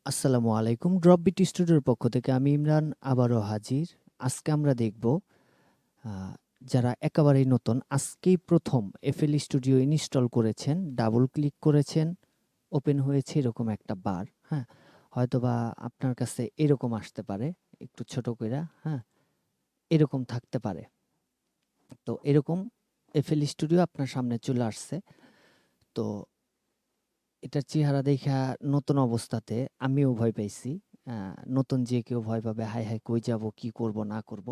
আসসালামু আলাইকুম। Drop bit স্টুডিওর পক্ষ থেকে আমি ইমরান আবারও হাজির। আজকে আমরা দেখব আ যারা একেবারেই নতুন, আজকেই ১ম এফএল স্টুডিও ইনস্টল করেছেন, ডাবল ক্লিক করেছেন, ওপেন হয়েছে এরকম একটা বার, হ্যাঁ? হয়তোবা আপনার কাছে এরকম আসতে পারে, একটু ছোট কইরা, হ্যাঁ? এরকম থাকতে পারে। তো এরকম এফএল স্টুডিও আপনার সামনে চলে আসছে। তো এটার চেহারা দেইখা নতুন অবস্থাতে আমিও ভয় পাইছি। আ নতুন যে কেউ ভয় পাবে, হায়, হায় কই যাবো, কি করব না করব।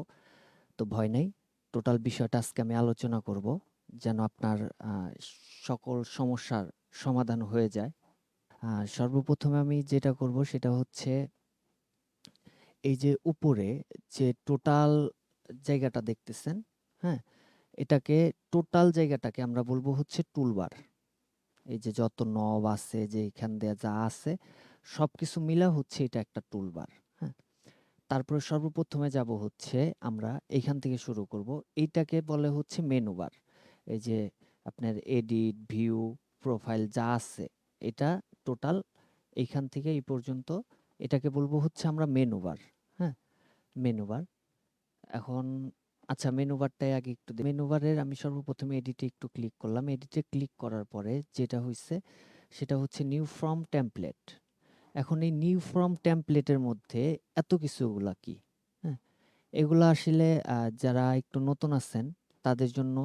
তো ভয় নাই। টোটাল বিষয়টা আজকে আমি আলোচনা করব। যেন আপনার আ সকল সমস্যার সমাধান হয়ে যায়। সর্বপ্রথমে আমি যেটা করব সেটা হচ্ছে এই যে উপরে যে টোটাল জায়গাটা দেখতেছেন, হ্যাঁ? এটাকে টোটাল জায়গাটাকে আমরা বলব হচ্ছে টুলবার। এই যে যত নব আছে, যে এখান দিয়ে যা আছে সবকিছু মিলা হচ্ছে এটা একটা টুলবার, হ্যাঁ? তারপরে সর্বপ্রথমে যাব হচ্ছে আমরা এইখান থেকে শুরু করব। এইটাকে বলে হচ্ছে মেনু বার। এই যে আপনার এডিট, ভিউ, প্রোফাইল যা আছে এটা টোটাল এইখান থেকে এই পর্যন্ত এটাকে বলবো হচ্ছে আমরা মেনু বার, হ্যাঁ? Menu bar. এখন আচ্ছা মেনু বারটাই আগে একটু মেনু বারের আমি সর্বপ্রথমে এডিটে একটু ক্লিক করলাম। এডিটে ক্লিক করার পরে যেটা হইছে সেটা হচ্ছে নিউ ফ্রম টেমপ্লেট। এখন এই নিউ ফ্রম টেমপ্লেটের মধ্যে এত কিছুগুলা কি? হ্যাঁ? এগুলা আসলে যারা একটু নতুন আছেন তাদের জন্য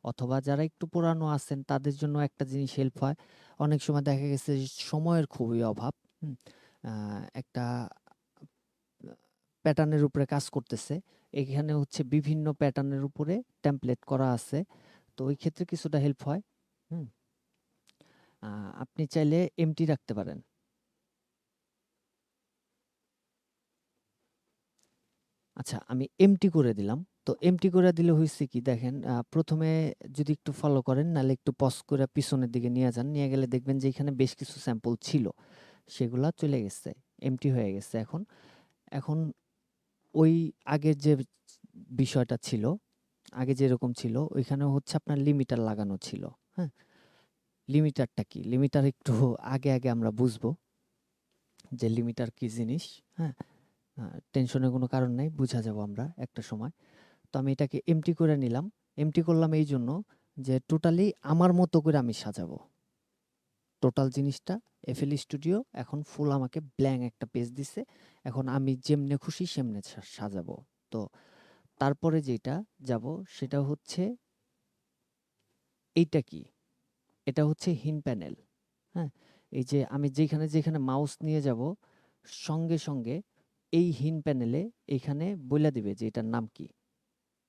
অথবা যারা একটু পুরানো আছেন তাদের জন্য একটা জিনিস হেল্প হয়। অনেক সময় দেখা গেছে যে সময়ের খুবই অভাব। হুম? আ একটা প্যাটার্নের উপরে কাজ করতেছে। এখানে হচ্ছে বিভিন্ন প্যাটার্নের উপরে টেমপ্লেট করা আছে। তো ওই ক্ষেত্রে কিছুটা হেল্প হয়। হুম? আ আপনি চাইলে এমটি রাখতে পারেন। আচ্ছা আমি এমটি করে দিলাম। তো এমটি করে দিলে হইছে কি দেখেন, ১ম এ যদি একটু ফলো করেন নাহলে একটু পজ করে পিছনের দিকে নিয়ে যান। নিয়ে গেলে দেখবেন যে এখানে বেশ কিছু স্যাম্পল ছিল। সেগুলা চলে গেছে। এমটি হয়ে গেছে এখন। এখন ওই আগের যে বিষয়টা ছিল, আগে যেরকম ছিল ওইখানে হচ্ছে আপনার লিমিটার লাগানো ছিল। হ্যাঁ? লিমিটারটা কি? লিমিটার একটু আগে আমরা বুঝবো যে লিমিটার কি জিনিস। হ্যাঁ? আ টেনশনের কোনো কারণ নাই। বুঝা যাবো আমরা একটা সময়। তো আমি এটাকে এমটি করে নিলাম। এমটি করলাম এইজন্য যে টোটালি আমার মতো করে আমি সাজাবো। টোটাল জিনিসটা এফএল স্টুডিও এখন ফুল আমাকে ব্ল্যাংক একটা পেজ দিছে। এখন আমি যেমনে খুশি সেমনে সাজাবো। তো তারপরে যেটা যাবো সেটা হচ্ছে এইটা কি? এটা হচ্ছে হিন প্যানেল। হ্যাঁ? এই যে আমি যেখানে মাউস নিয়ে যাবো সঙ্গে এই হিন প্যানেলে এইখানে বইলা দিবে যে এটার নাম কি।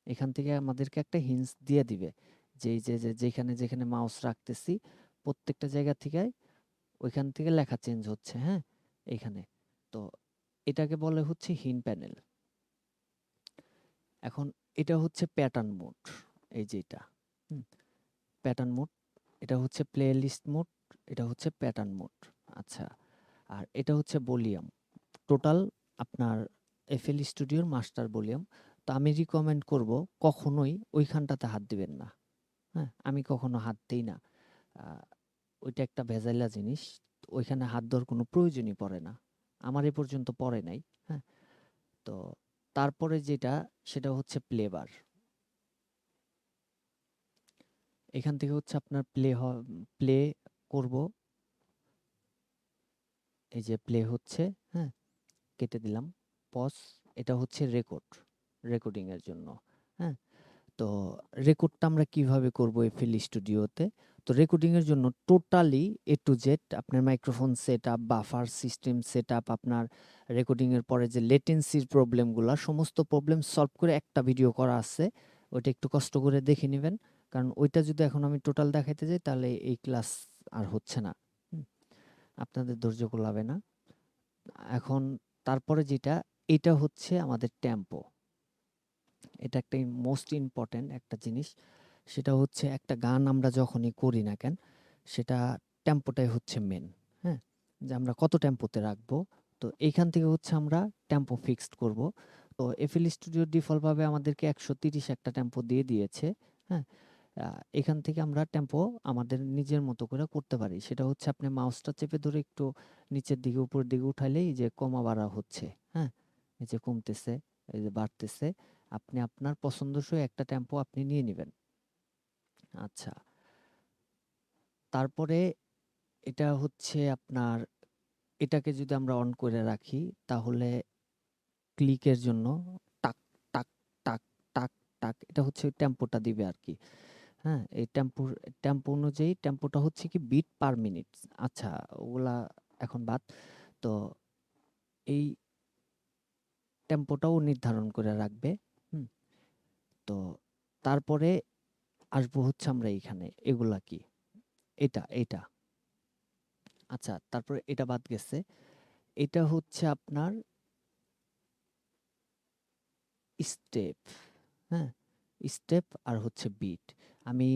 এখান থেকে আমাদেরকে একটা হিন্টস দিয়ে দিবে যে এই যে যেখানে মাউস রাখতেছি প্রত্যেকটা জায়গা থেকে ওইখান থেকে লেখা চেঞ্জ হচ্ছে, হ্যাঁ? এইখানে। তো এটাকে বলে হচ্ছে হিন প্যানেল। এখন এটা হচ্ছে প্যাটার্ন মোড। এই যে এটা। হুম? Pattern mode. এটা হচ্ছে প্লেলিস্ট মোড, এটা হচ্ছে প্যাটার্ন মোড। আচ্ছা। আর এটা হচ্ছে ভলিউম। টোটাল আপনার এফএল স্টুডিওর মাস্টার ভলিউম। তো আমি রিকমেন্ড করব কখনোই ওইখানটাতে হাত দিবেন না। হ্যাঁ? আমি কখনো হাত দেই না। আ ওইটা একটা ভেজাইলা জিনিস। ওইখানে হাত দেওয়ার কোনো প্রয়োজনই পড়ে না। আমার এ পর্যন্ত পড়ে নাই। হ্যাঁ? তো তারপরে যেটা সেটা হচ্ছে প্লে বার। এখান থেকে হচ্ছে আপনার প্লে করব। এই যে প্লে হচ্ছে, হ্যাঁ? কেটে দিলাম। পজ। এটা হচ্ছে রেকর্ডিং এর জন্য। হ্যাঁ? তো রেকর্ডটা আমরা কিভাবে করব এফএল স্টুডিওতে? তো রেকর্ডিং এর জন্য টোটালি এ টু জেড আপনার microphone setup, buffer system setup, আপনার রেকর্ডিং এর পরে যে লেটেন্সির প্রবলেমগুলা সমস্ত প্রবলেম সলভ করে একটা ভিডিও করা আছে। ওইটা একটু কষ্ট করে দেখে নিবেন। কারণ ওইটা যদি এখন আমি টোটাল দেখাইতে যাই তাহলে এই ক্লাস আর হচ্ছে না। হুম? আপনাদের ধৈর্য কুলাবে না। এখন তারপরে যেটা, এটা হচ্ছে আমাদের টেম্পো। এটা একটা মোস্ট ইম্পর্ট্যান্ট একটা জিনিস। সেটা হচ্ছে একটা গান আমরা যখনই করি না কেন, সেটা টেম্পোটাই হচ্ছে মেন। হ্যাঁ? যে আমরা কত টেম্পোতে রাখবো। তো এইখান থেকে হচ্ছে আমরা টেম্পো ফিক্সড করব। তো এফএল স্টুডিও ডিফল্টভাবে আমাদেরকে ১৩০ একটা টেম্পো দিয়ে দিয়েছে। হ্যাঁ? এখান থেকে আমরা টেম্পো আমাদের নিজের মতো করে করতে পারি। সেটা হচ্ছে আপনি মাউসটা চেপে ধরে একটু নিচের দিকে উপরের দিকে উঠাইলেই এই যে কমা বাড়া হচ্ছে, হ্যাঁ? এই যে কমতেছে, এই যে বাড়তেছে। আপনি আপনার পছন্দসই একটা টেম্পো আপনি নিয়ে নিবেন। আচ্ছা, তারপরে এটা হচ্ছে আপনার, এটাকে যদি আমরা অন করে রাখি তাহলে ক্লিকের জন্য টাক, টাক, টাক, টাক, টাক এটা হচ্ছে ওই টেম্পোটা দিবে আরকি। হ্যাঁ? এই টেম্পো অনুযায়ী টেম্পোটা হচ্ছে কি বিট পার মিনিট। আচ্ছা, ওগুলা এখন বাদ। তো এই টেম্পোটাও নির্ধারণ করে রাখবে। হুম? তো তারপরে আসবো হচ্ছে আমরা এইখানে। এগুলা কি? এটা। আচ্ছা, তারপরে এটা বাদ গেছে। এটা হচ্ছে আপনার স্টেপ, হ্যাঁ? স্টেপ আর হচ্ছে বিট। আমি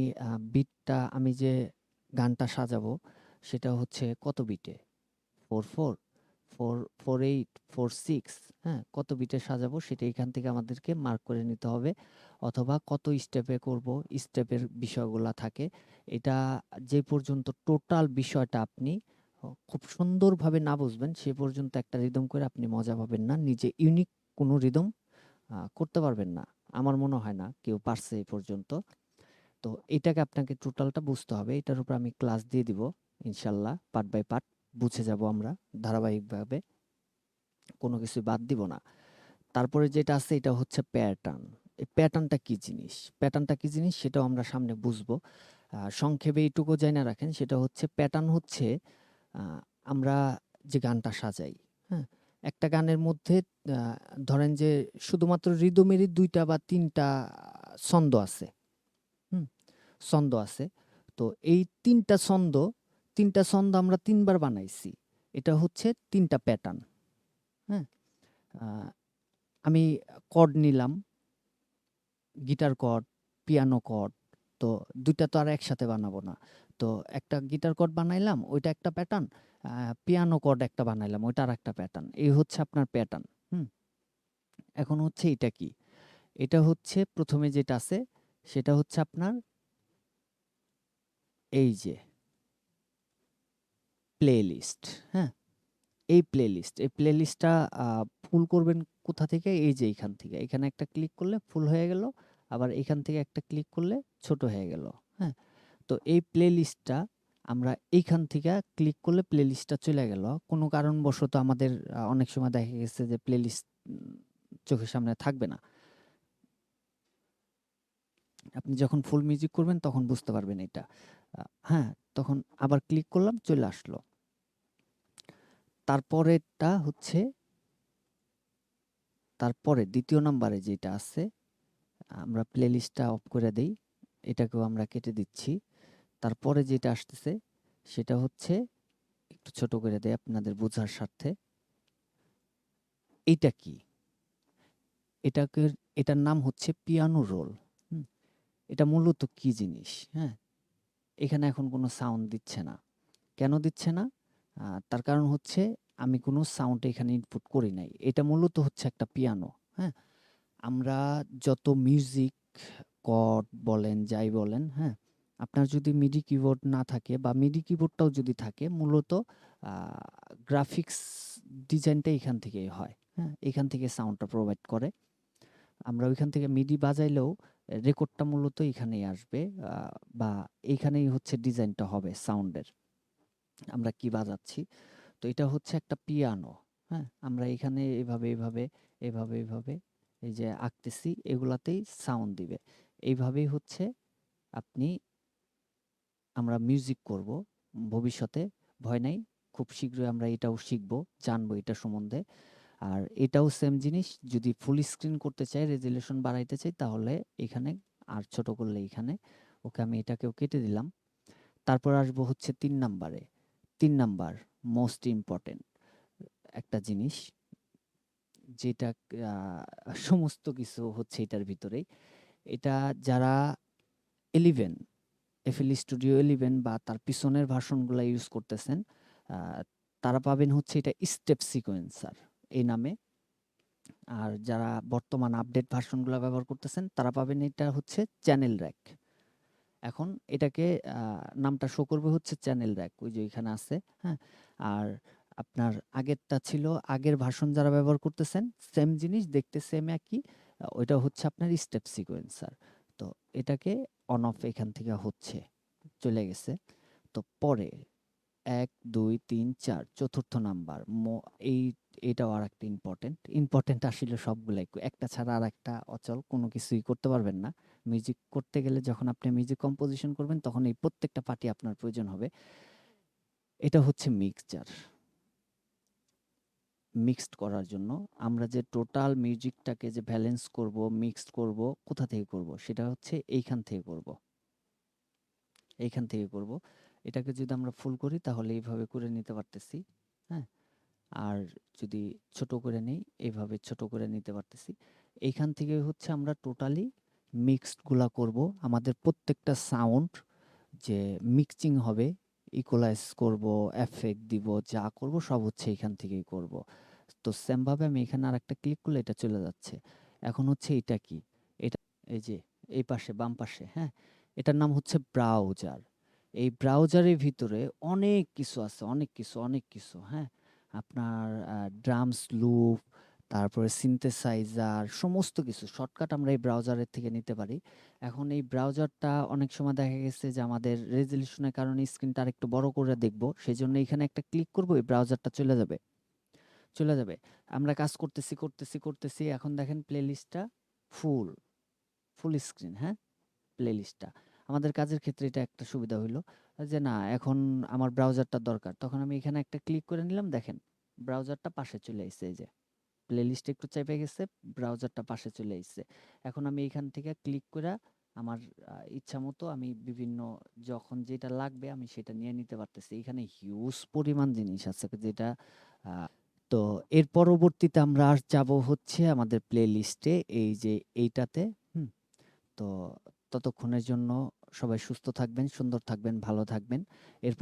বিটটা আমি যে গানটা সাজাবো সেটা হচ্ছে কত বিটে? 4/4, 4/8, 4/6, হ্যাঁ? কত বিটে সাজাবো সেটা এখান থেকে আমাদেরকে মার্ক করে নিতে হবে। অথবা কত স্টেপে করব, স্টেপের বিষয়গুলা থাকে। এটা যে পর্যন্ত টোটাল বিষয়টা আপনি খুব সুন্দরভাবে না বুঝবেন সে পর্যন্ত একটা রিদম করে আপনি মজা পাবেন না। নিজে ইউনিক কোনো রিদম করতে পারবেন না। আমার মনে হয় না কেউ পারছে এই পর্যন্ত। তো এটাকে আপনাকে টোটালটা বুঝতে হবে। এটার উপর আমি ক্লাস দিয়ে দিব ইনশাল্লাহ, পার্ট বাই পার্ট বুঝে যাব আমরা ধারাবাহিকভাবে, কোনো কিছুই বাদ দিব না। তারপরে যেটা আছে এটা হচ্ছে প্যাটার্ন। এই প্যাটার্নটা কি জিনিস, প্যাটার্নটা কি জিনিস সেটাও আমরা সামনে বুঝবো। সংক্ষেপে এইটুকু জানা রাখেন, সেটা হচ্ছে প্যাটার্ন হচ্ছে আমরা যে গানটা সাজাই, হ্যাঁ? একটা গানের মধ্যে ধরেন যে শুধুমাত্র রিদমেরই ২টা বা ৩টা ছন্দ আছে, হুম? ছন্দ আছে। তো এই ৩টা ছন্দ আমরা ৩ বার বানাইছি। এটা হচ্ছে ৩টা প্যাটার্ন, হ্যাঁ? আ আমি কর্ড নিলাম, গিটার কর্ড, পিয়ানো কর্ড। তো ২ টা তো আর একসাথে বানাবো না। তো একটা গিটার কর্ড বানাইলাম, ওইটা একটা প্যাটার্ন। পিয়ানো কর্ড একটা বানাইলাম, ওইটা আরেকটা প্যাটার্ন। এই হচ্ছে আপনার প্যাটার্ন, হুম? এখন হচ্ছে এটা কি? এটা হচ্ছে ১ম এ যেটা আছে সেটা হচ্ছে আপনার এই যে প্লেলিস্ট, হ্যাঁ? এই প্লেলিস্টটা ফুল করবেন কোথা থেকে? এই যে এইখান থেকে। এখানে একটা ক্লিক করলে ফুল হয়ে গেল। আবার এখান থেকে একটা ক্লিক করলে ছোট হয়ে গেল, হ্যাঁ? তো এই প্লেলিস্টটা আমরা এইখান থেকে ক্লিক করলে প্লেলিস্টটা চলে গেল। কোনো কারণবশত আমাদের অনেক সময় দেখা গেছে যে প্লেলিস্ট চোখের সামনে থাকবে না। আপনি যখন ফুল মিউজিক করবেন তখন বুঝতে পারবেন এটা। হ্যাঁ, তখন আবার ক্লিক করলাম চলে আসলো। তারপরেরটা হচ্ছে, তারপরে ২য় নাম্বারে যেটা আছে আমরা প্লেলিস্টটা অফ করে দেই। এটাকেও আমরা কেটে দিচ্ছি। তারপরে যেটা আসতেছে সেটা হচ্ছে, একটু ছোট করে দেই আপনাদের বোঝার স্বার্থে। এইটা কি? এটাকে এটার নাম হচ্ছে পিয়ানো রোল। হুম? এটা মূলত কি জিনিস? হ্যাঁ? এখানে এখন কোনো সাউন্ড দিচ্ছে না। কেন দিচ্ছে না? তার কারণ হচ্ছে আমি কোনো সাউন্ড এখানে ইনপুট করি নাই। এটা মূলত হচ্ছে একটা পিয়ানো, হ্যাঁ? আমরা যত মিউজিক, কর্ড বলেন, যাই বলেন, হ্যাঁ? আপনার যদি মিডি কিবোর্ড না থাকে বা মিডি কিবোর্ডটাও যদি থাকে মূলত আ গ্রাফিক্স ডিজাইনটা এখান থেকেই হয়, হ্যাঁ? এখান থেকে সাউন্ডটা প্রোভাইড করে। আমরা ওইখান থেকে মিডি বাজাইলেও রেকর্ডটা মূলত এখানেই আসবে, আ বা এইখানেই হচ্ছে ডিজাইনটা হবে সাউন্ডের। আমরা কি বাজাচ্ছি। তো এটা হচ্ছে একটা পিয়ানো, হ্যাঁ? আমরা এখানে এভাবে এই যে আঁকতেছি এগুলাতেই সাউন্ড দিবে। এইভাবেই হচ্ছে আপনি আমরা মিউজিক করব ভবিষ্যতে। ভয় নাই। খুব শীঘ্রই আমরা এটাও শিখবো, জানবো এটা সম্বন্ধে। আর এটাও সেম জিনিস, যদি ফুল স্ক্রিন করতে চাই, রেজোলিউশন বাড়াইতে চাই তাহলে এখানে, আর ছোট করলে এখানে। ওকে, আমি এটাকেও কেটে দিলাম। তারপর আসবো হচ্ছে ৩ নাম্বারে। ৩ নাম্বার মোস্ট ইম্পোর্টেন্ট একটা জিনিস, যেটা সমস্ত কিছু হচ্ছে এটার ভিতরেই। এটা যারা 11 FL Studio 11 বা তার পিছনের ভার্সনগুলা ইউজ করতেছেন, আ তারা পাবেন হচ্ছে এটা স্টেপ সিকোয়েন্সার এই নামে। আর যারা বর্তমান আপডেট ভার্সনগুলা ব্যবহার করতেছেন তারা পাবেন এটা হচ্ছে চ্যানেল র‍্যাক। এখন এটাকে নামটা শো করবে হচ্ছে চ্যানেল র্যাক, ওই যে এখানে আছে, হ্যাঁ। আর আপনার আগেরটা ছিল, আগের ভার্সন যারা ব্যবহার করতেছেন সেম জিনিস দেখতে সেম একই, ওইটা হচ্ছে আপনার স্টেপ সিকোয়েন্সার। তো এটাকে অন অফ এখান থেকে হচ্ছে চলে গেছে। তো পরে ১, ২, ৩, ৪ চতুর্থ নাম্বার এই এটাও আরেকটা ইম্পোর্টেন্ট আসলে সবগুলাই। একটা ছাড়া আরেকটা অচল, কোনো কিছুই করতে পারবেন না। মিউজিক করতে গেলে যখন আপনি মিউজিক কম্পোজিশন করবেন তখন এই প্রত্যেকটা পার্টি আপনার প্রয়োজন হবে। এটা হচ্ছে মিক্সচার। মিক্সড করার জন্য আমরা যে টোটাল মিউজিকটাকে যে ব্যালেন্স করব, মিক্সড করব, কোথা থেকে করব? সেটা হচ্ছে এইখান থেকে করব। এইখান থেকে করব। এটাকে যদি আমরা ফুল করি তাহলে এইভাবে করে নিতে পারতেছি, হ্যাঁ? আর যদি ছোট করে নেই, এভাবে ছোট করে নিতে পারতেছি। এইখান থেকে হচ্ছে আমরা টোটালি মিক্সড গুলা করব। আমাদের প্রত্যেকটা সাউন্ড যে মিক্সিং হবে, ইকুয়ালাইজ করব, এফেক্ট দিব, যা করব সব হচ্ছে এখান থেকেই করব। তো সেম ভাবে আমি এখানে আরেকটা ক্লিক করলে এটা চলে যাচ্ছে। এখন হচ্ছে এটা কি? এটা এই যে এই পাশে বাম পাশে, হ্যাঁ? এটার নাম হচ্ছে ব্রাউজার। এই ব্রাউজারের ভিতরে অনেক কিছু আছে, অনেক কিছু, হ্যাঁ? আপনার ড্রামস লুপ, তারপরে সিনথেসাইজার, সমস্ত কিছু শর্টকাট আমরা এই ব্রাউজারের থেকে নিতে পারি। এখন এই ব্রাউজারটা অনেক সময় দেখা গেছে যে আমাদের রেজলিউশনের কারণে স্ক্রিনটা আরেকটু বড় করে দেখব, সেজন্য এখানে একটা ক্লিক করব, এই ব্রাউজারটা চলে যাবে। আমরা কাজ করতেছি। এখন দেখেন প্লেলিস্টটা ফুল, ফুল স্ক্রিন, হ্যাঁ? প্লেলিস্টটা। আমাদের কাজের ক্ষেত্রে এটা একটা সুবিধা হইলো যে না এখন আমার ব্রাউজারটা দরকার। তখন আমি এখানে একটা ক্লিক করে নিলাম, দেখেন ব্রাউজারটা পাশে চলে আইছে এই যে। প্লেলিস্টে একটু চাইপে গেছে, ব্রাউজারটা পাশে চলে আইছে। এখন আমি এখান থেকে ক্লিক কইরা আমার ইচ্ছামতো আমি বিভিন্ন যখন যেটা লাগবে আমি সেটা নিয়ে নিতে পারতেছি। এখানে হিউজ পরিমাণ জিনিস আছে যেটা আ তো এর পরবর্তীতে আমরা আর যাবো হচ্ছে আমাদের প্লেলিস্টে, এই যে এইটাতে, হুম? তো ততক্ষণের জন্য সবাই সুস্থ থাকবেন, সুন্দর থাকবেন, ভালো থাকবেন। এরপর